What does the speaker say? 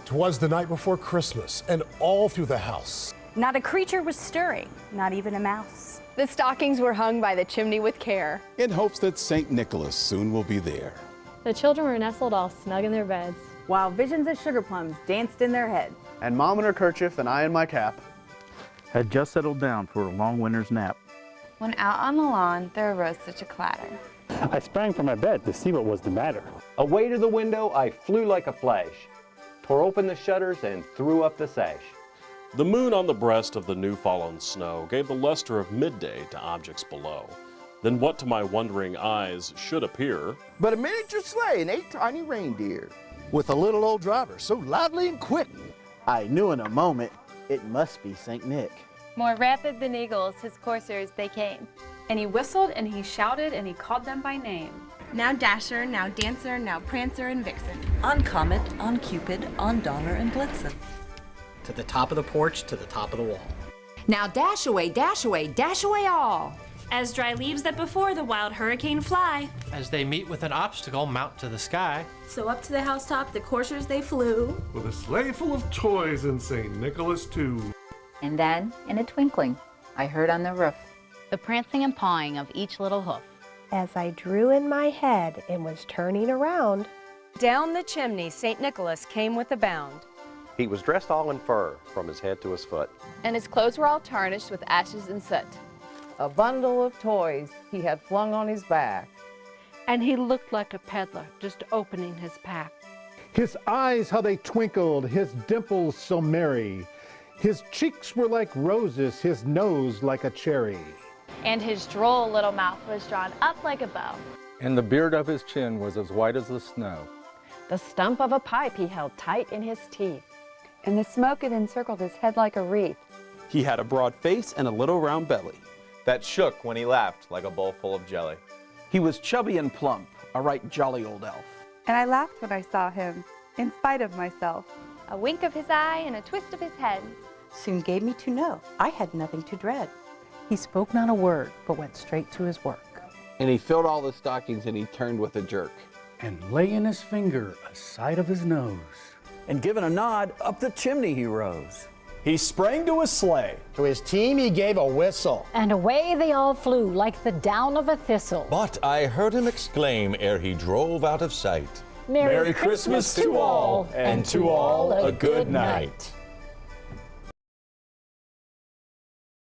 'Twas the night before Christmas, and all through the house, not a creature was stirring, not even a mouse. The stockings were hung by the chimney with care, in hopes that St. Nicholas soon will be there. The children were nestled all snug in their beds, while visions of sugar plums danced in their heads. And Mom in her kerchief and I in my cap had just settled down for a long winter's nap. When out on the lawn, there arose such a clatter. I sprang from my bed to see what was the matter. Away to the window, I flew like a flash, tore open the shutters and threw up the sash. The moon on the breast of the new-fallen snow gave the luster of midday to objects below. Then what to my wondering eyes should appear but a miniature sleigh and 8 tiny reindeer, with a little old driver so lively and quick. I knew in a moment it must be St. Nick. more rapid than eagles, his coursers they came. And he whistled and he shouted and he called them by name. Now Dasher, now Dancer, now Prancer and Vixen. On Comet, on Cupid, on Donner and Blitzen. To the top of the porch, to the top of the wall. Now dash away all. As dry leaves that before the wild hurricane fly. As they meet with an obstacle, mount to the sky. So up to the housetop the coursers they flew. With a sleigh full of toys and St. Nicholas too. And then, in a twinkling, I heard on the roof the prancing and pawing of each little hoof. As I drew in my head and was turning around, down the chimney St. Nicholas came with a bound. He was dressed all in fur from his head to his foot. And his clothes were all tarnished with ashes and soot. A bundle of toys he had flung on his back. And he looked like a peddler just opening his pack. His eyes, how they twinkled, his dimples so merry. His cheeks were like roses, his nose like a cherry. And his droll little mouth was drawn up like a bow. And the beard of his chin was as white as the snow. The stump of a pipe he held tight in his teeth. And the smoke had encircled his head like a wreath. He had a broad face and a little round belly that shook when he laughed like a bowl full of jelly. He was chubby and plump, a right jolly old elf. And I laughed when I saw him, in spite of myself. A wink of his eye and a twist of his head soon gave me to know I had nothing to dread. He spoke not a word, but went straight to his work. And he filled all the stockings and he turned with a jerk. And lay in his finger a side of his nose. And given a nod, up the chimney he rose. He sprang to his sleigh. To his team he gave a whistle. And away they all flew like the down of a thistle. But I heard him exclaim ere he drove out of sight, Merry Christmas to all, and to all a good night.